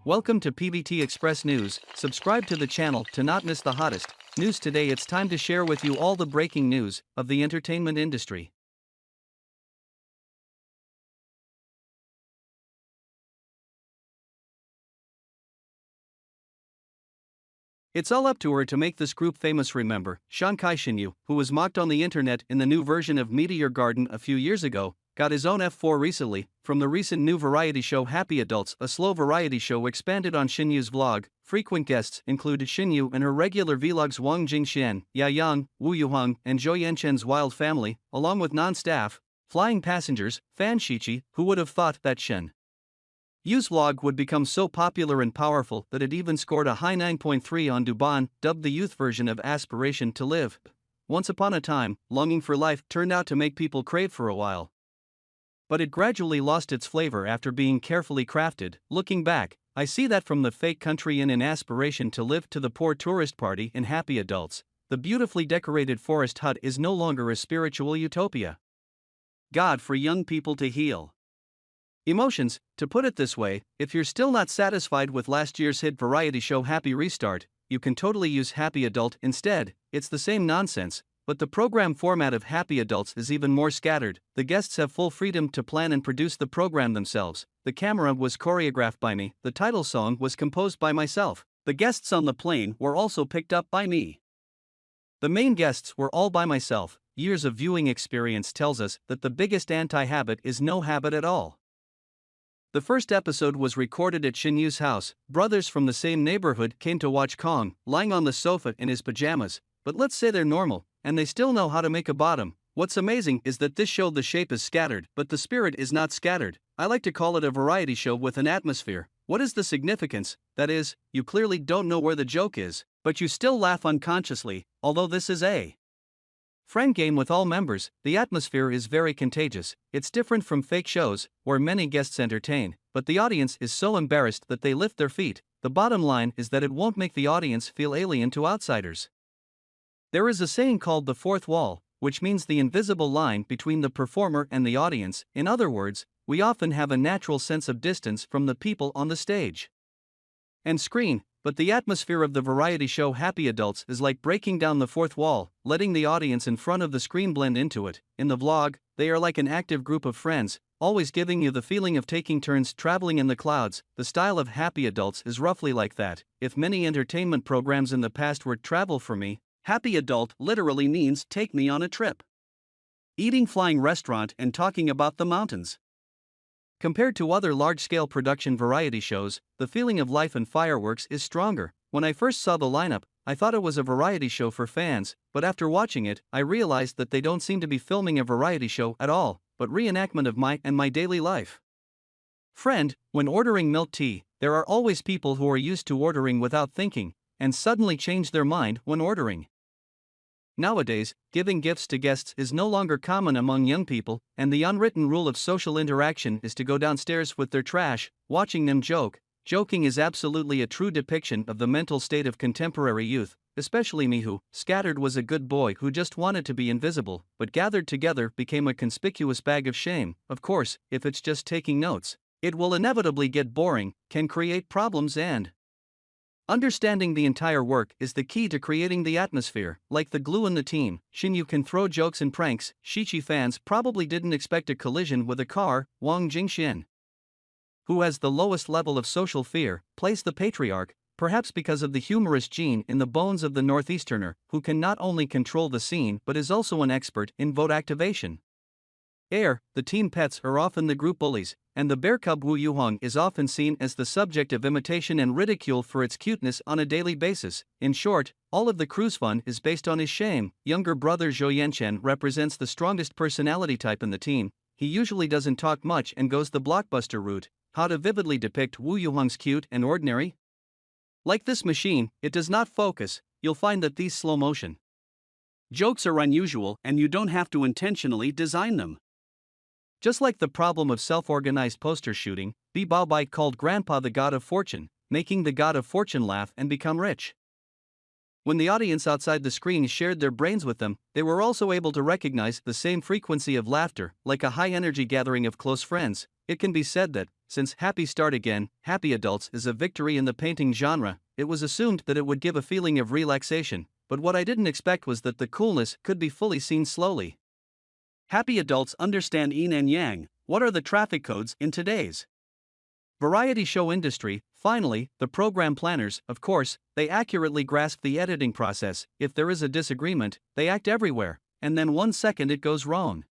Welcome to PVT Express News. Subscribe to the channel to not miss the hottest news today. It's time to share with you all the breaking news of the entertainment industry. It's all up to her to make this group famous. Remember, Shen Yue, who was mocked on the internet in the new version of Meteor Garden a few years ago, got his own F4 recently. From the recent new variety show Happy Adults, a slow variety show expanded on Shen Yue's vlog. Frequent guests included Shen Yue and her regular vlogs Wang Jingxian, Yang, Wu Yuheng, and Zhou Yanchen's wild family, along with non-staff, flying passengers, fan Shichi. Who would have thought that Shen Yue's vlog would become so popular and powerful that it even scored a high 9.3 on Douban, dubbed the youth version of Aspiration to Live. Once upon a time, Longing for Life turned out to make people crave for a while. But it gradually lost its flavor after being carefully crafted. Looking back, I see that from the fake country inn in Aspiration to Live to the poor tourist party in Happy Adults, the beautifully decorated forest hut is no longer a spiritual utopia. God for young people to heal emotions. To put it this way, if you're still not satisfied with last year's hit variety show Happy Restart, you can totally use Happy Adult instead. It's the same nonsense, but the program format of Happy Adults is even more scattered. The guests have full freedom to plan and produce the program themselves. The camera was choreographed by me, the title song was composed by myself. The guests on the plane were also picked up by me. The main guests were all by myself. Years of viewing experience tells us that the biggest anti-habit is no habit at all. The first episode was recorded at Shen Yue's house. Brothers from the same neighborhood came to watch Kong, lying on the sofa in his pajamas. But let's say they're normal, and they still know how to make a bottom. What's amazing is that this show the shape is scattered, but the spirit is not scattered. I like to call it a variety show with an atmosphere. What is the significance? That is, you clearly don't know where the joke is, but you still laugh unconsciously. Although this is a friend game with all members, the atmosphere is very contagious. It's different from fake shows, where many guests entertain, but the audience is so embarrassed that they lift their feet. The bottom line is that it won't make the audience feel alien to outsiders. There is a saying called the fourth wall, which means the invisible line between the performer and the audience. In other words, we often have a natural sense of distance from the people on the stage and screen, but the atmosphere of the variety show Happy Adults is like breaking down the fourth wall, letting the audience in front of the screen blend into it. In the vlog, they are like an active group of friends, always giving you the feeling of taking turns traveling in the clouds. The style of Happy Adults is roughly like that. If many entertainment programs in the past were travel for me, Happy Adult literally means take me on a trip. Eating flying restaurant and talking about the mountains. Compared to other large-scale production variety shows, the feeling of life and fireworks is stronger. When I first saw the lineup, I thought it was a variety show for fans, but after watching it, I realized that they don't seem to be filming a variety show at all, but reenactment of my daily life. Friend, when ordering milk tea, there are always people who are used to ordering without thinking, and suddenly change their mind when ordering. Nowadays, giving gifts to guests is no longer common among young people, and the unwritten rule of social interaction is to go downstairs with their trash, watching them joke. Joking is absolutely a true depiction of the mental state of contemporary youth, especially me who, scattered was a good boy who just wanted to be invisible, but gathered together became a conspicuous bag of shame. Of course, if it's just taking notes, it will inevitably get boring, can create problems, and understanding the entire work is the key to creating the atmosphere. Like the glue in the team, Shen Yue can throw jokes and pranks. Shichi fans probably didn't expect a collision with a car. Wang Jingxian, who has the lowest level of social fear, plays the patriarch, perhaps because of the humorous gene in the bones of the Northeasterner, who can not only control the scene but is also an expert in vote activation. The team pets are often the group bullies, and the bear cub Wu Yuheng is often seen as the subject of imitation and ridicule for its cuteness on a daily basis. In short, all of the crew's fun is based on his shame. Younger brother Zhou Yanchen represents the strongest personality type in the team. He usually doesn't talk much and goes the blockbuster route. How to vividly depict Wu Yuheng's cute and ordinary? Like this machine, it does not focus. You'll find that these slow motion jokes are unusual and you don't have to intentionally design them. Just like the problem of self-organized poster shooting, Bi Baobai called Grandpa the God of Fortune, making the God of Fortune laugh and become rich. When the audience outside the screen shared their brains with them, they were also able to recognize the same frequency of laughter, like a high-energy gathering of close friends. It can be said that Since Happy Start Again, Happy Adults is a victory in the painting genre, it was assumed that it would give a feeling of relaxation, but what I didn't expect was that the coolness could be fully seen slowly. Happy adults understand yin and yang. What are the traffic codes in today's variety show industry? Finally, the program planners, of course, they accurately grasp the editing process. If there is a disagreement, they act everywhere, and then 1 second it goes wrong.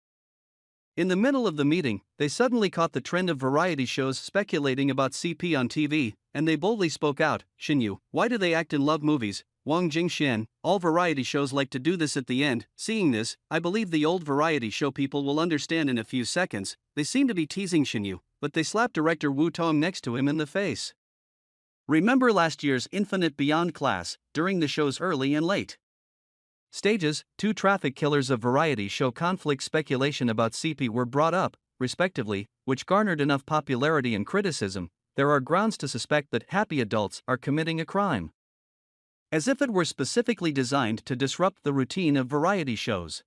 In the middle of the meeting, they suddenly caught the trend of variety shows speculating about CP on TV, and they boldly spoke out. Shen Yue, why do they act in love movies? Wang Jingxian, all variety shows like to do this at the end. Seeing this, I believe the old variety show people will understand in a few seconds. They seem to be teasing Shen Yue, but they slapped director Wu Tong next to him in the face. Remember last year's Infinite Beyond class, during the show's early and late stages, 2 traffic killers of variety show conflict speculation about CP were brought up, respectively, which garnered enough popularity and criticism. There are grounds to suspect that happy adults are committing a crime, as if it were specifically designed to disrupt the routine of variety shows.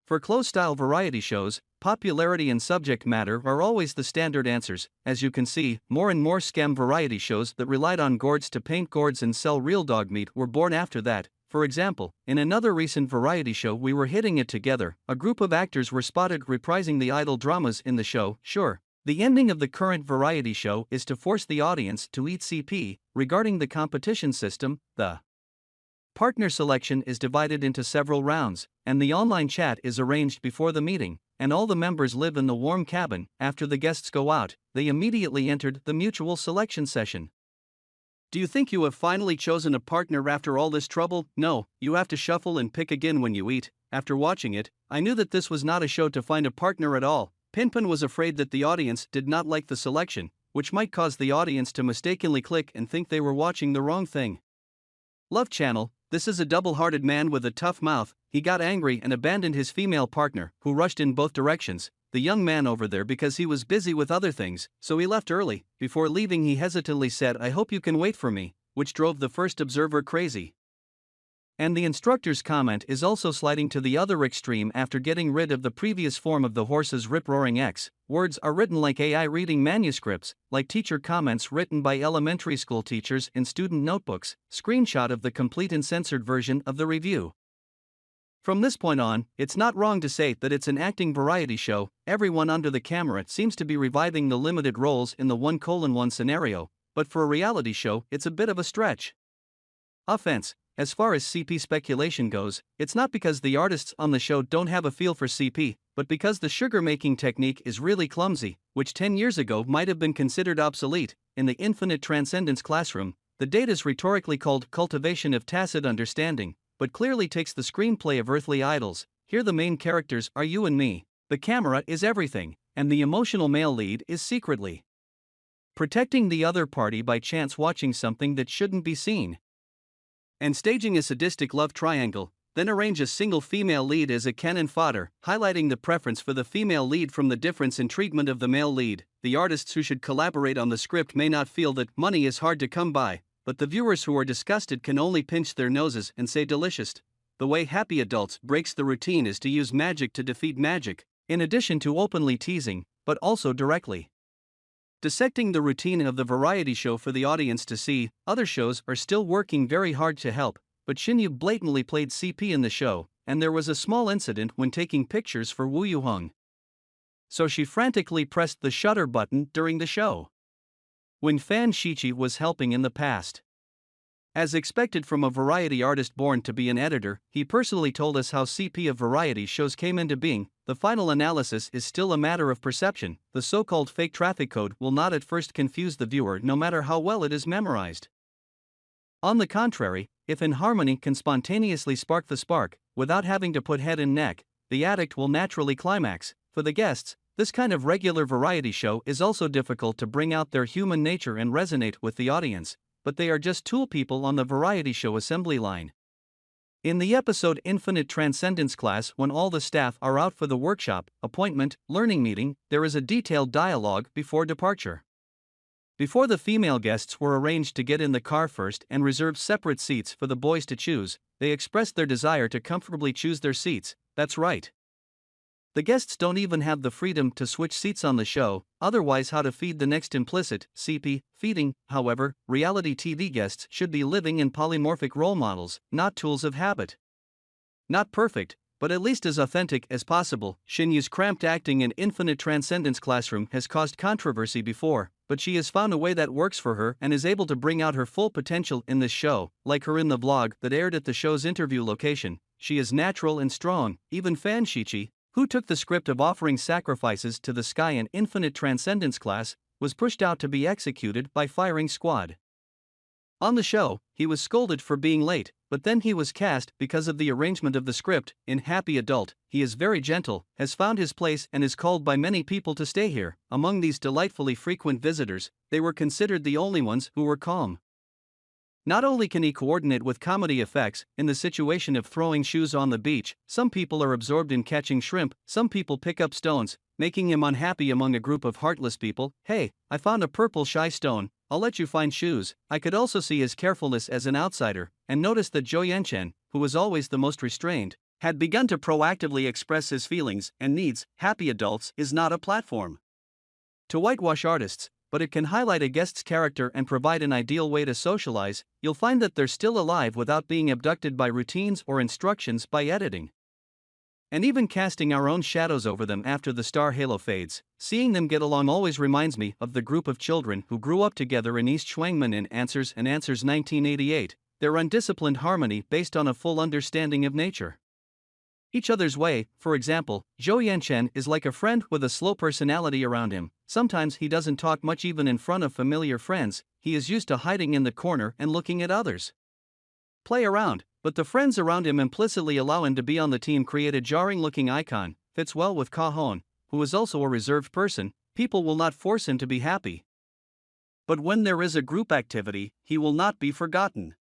For close-style variety shows, popularity and subject matter are always the standard answers. As you can see, more and more scam variety shows that relied on gourds to paint gourds and sell real dog meat were born after that. For example, in another recent variety show We Were Hitting It Together, a group of actors were spotted reprising the idol dramas in the show. Sure, the ending of the current variety show is to force the audience to eat CP. Regarding the competition system, the partner selection is divided into several rounds, and the online chat is arranged before the meeting, and all the members live in the warm cabin. After the guests go out, they immediately entered the mutual selection session. Do you think you have finally chosen a partner after all this trouble? No, you have to shuffle and pick again when you eat. After watching it, I knew that this was not a show to find a partner at all. Pinpin was afraid that the audience did not like the selection, which might cause the audience to mistakenly click and think they were watching the wrong thing. Love Channel, this is a double-hearted man with a tough mouth. He got angry and abandoned his female partner, who rushed in both directions, the young man over there, because he was busy with other things, so he left early. Before leaving he hesitantly said, "I hope you can wait for me," which drove the first observer crazy. And the instructor's comment is also sliding to the other extreme after getting rid of the previous form of the horse's rip-roaring X. Words are written like AI reading manuscripts, like teacher comments written by elementary school teachers in student notebooks. Screenshot of the complete uncensored version of the review. From this point on, it's not wrong to say that it's an acting variety show. Everyone under the camera seems to be reviving the limited roles in the 1:1 scenario, but for a reality show, it's a bit of a stretch. Offense. As far as CP speculation goes, it's not because the artists on the show don't have a feel for CP, but because the sugar-making technique is really clumsy, which 10 years ago might have been considered obsolete. In the Infinite Transcendence classroom, the date is rhetorically called cultivation of tacit understanding, but clearly takes the screenplay of earthly idols. Here the main characters are you and me, the camera is everything, and the emotional male lead is secretly protecting the other party by chance watching something that shouldn't be seen, and staging a sadistic love triangle, then arrange a single female lead as a cannon fodder, highlighting the preference for the female lead from the difference in treatment of the male lead. The artists who should collaborate on the script may not feel that money is hard to come by, but the viewers who are disgusted can only pinch their noses and say delicious. The way Happy Adults breaks the routine is to use magic to defeat magic, in addition to openly teasing, but also directly dissecting the routine of the variety show for the audience to see. Other shows are still working very hard to help, but Shen Yue blatantly played CP in the show, and there was a small incident when taking pictures for Wu Yuheng. So she frantically pressed the shutter button during the show, when Fan Shichi was helping in the past. As expected from a variety artist born to be an editor, he personally told us how CP of variety shows came into being. The final analysis is still a matter of perception. The so-called fake traffic code will not at first confuse the viewer no matter how well it is memorized. On the contrary, if inharmony can spontaneously spark the spark, without having to put head in neck, the addict will naturally climax. For the guests, this kind of regular variety show is also difficult to bring out their human nature and resonate with the audience, but they are just tool people on the variety show assembly line. In the episode Infinite Transcendence class, when all the staff are out for the workshop, appointment, learning meeting, there is a detailed dialogue before departure. Before the female guests were arranged to get in the car first and reserve separate seats for the boys to choose, they expressed their desire to comfortably choose their seats. That's right. The guests don't even have the freedom to switch seats on the show, otherwise how to feed the next implicit, CP, feeding. However, reality TV guests should be living and polymorphic role models, not tools of habit. Not perfect, but at least as authentic as possible. Shen Yue's cramped acting in Infinite Transcendence Classroom has caused controversy before, but she has found a way that works for her and is able to bring out her full potential in this show. Like her in the vlog that aired at the show's interview location, she is natural and strong. Even Fan Shichi, who took the script of offering sacrifices to the sky in Infinite Transcendence class, was pushed out to be executed by firing squad. On the show, he was scolded for being late, but then he was cast because of the arrangement of the script. In Happy Adult, he is very gentle, has found his place and is called by many people to stay here. Among these delightfully frequent visitors, they were considered the only ones who were calm. Not only can he coordinate with comedy effects, in the situation of throwing shoes on the beach, some people are absorbed in catching shrimp, some people pick up stones, making him unhappy among a group of heartless people. Hey, I found a purple shy stone, I'll let you find shoes. I could also see his carefulness as an outsider, and notice that Zhou Yanchen, who was always the most restrained, had begun to proactively express his feelings and needs. Happy Adults is not a platform to whitewash artists, but it can highlight a guest's character and provide an ideal way to socialize. You'll find that they're still alive without being abducted by routines or instructions by editing. And even casting our own shadows over them after the star halo fades, seeing them get along always reminds me of the group of children who grew up together in East Shuangmen in Answers and Answers 1988, their undisciplined harmony based on a full understanding of nature. Each other's way. For example, Zhou Yanchen is like a friend with a slow personality around him. Sometimes he doesn't talk much even in front of familiar friends, he is used to hiding in the corner and looking at others play around, but the friends around him implicitly allow him to be on the team. Create a jarring-looking icon, fits well with Cajon, who is also a reserved person. People will not force him to be happy, but when there is a group activity, he will not be forgotten.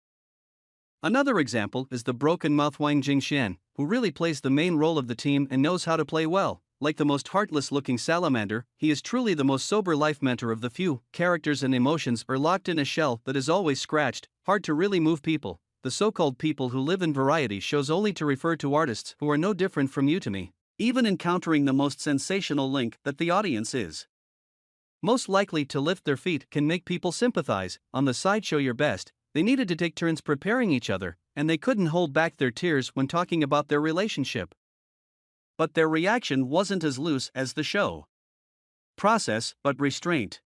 Another example is the broken mouth Wang Jingxian, who really plays the main role of the team and knows how to play well. Like the most heartless-looking salamander, he is truly the most sober life mentor of the few. Characters and emotions are locked in a shell that is always scratched, hard to really move people. The so-called people who live in variety shows only to refer to artists who are no different from you to me, even encountering the most sensational link that the audience is most likely to lift their feet can make people sympathize. On the side Show Your Best, they needed to take turns preparing each other, and they couldn't hold back their tears when talking about their relationship. But their reaction wasn't as loose as the show process, but restraint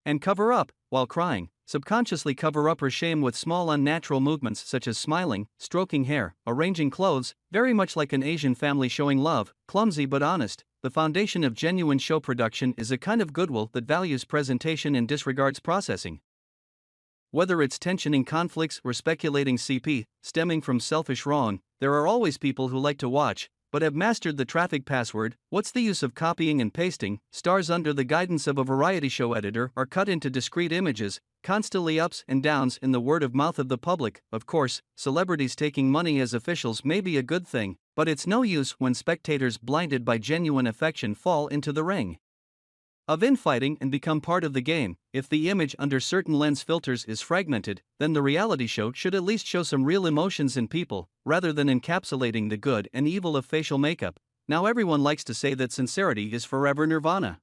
and cover up, while crying, subconsciously cover up her shame with small unnatural movements such as smiling, stroking hair, arranging clothes, very much like an Asian family showing love, clumsy but honest. The foundation of genuine show production is a kind of goodwill that values presentation and disregards processing. Whether it's tensioning conflicts or speculating CP, stemming from selfish wrong, there are always people who like to watch, but have mastered the traffic password. What's the use of copying and pasting? Stars under the guidance of a variety show editor are cut into discrete images, constantly ups and downs in the word of mouth of the public. Of course, celebrities taking money as officials may be a good thing, but it's no use when spectators blinded by genuine affection fall into the ring of infighting and become part of the game. If the image under certain lens filters is fragmented, then the reality show should at least show some real emotions in people, rather than encapsulating the good and evil of facial makeup. Now everyone likes to say that Sincerity is forever nirvana.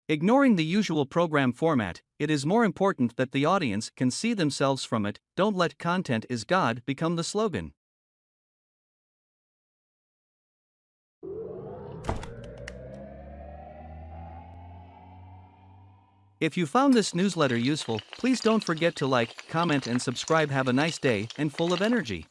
Ignoring the usual program format, it is more important that the audience can see themselves from it. Don't let content is God become the slogan. If you found this newsletter useful, please don't forget to like, comment and subscribe. Have a nice day and full of energy.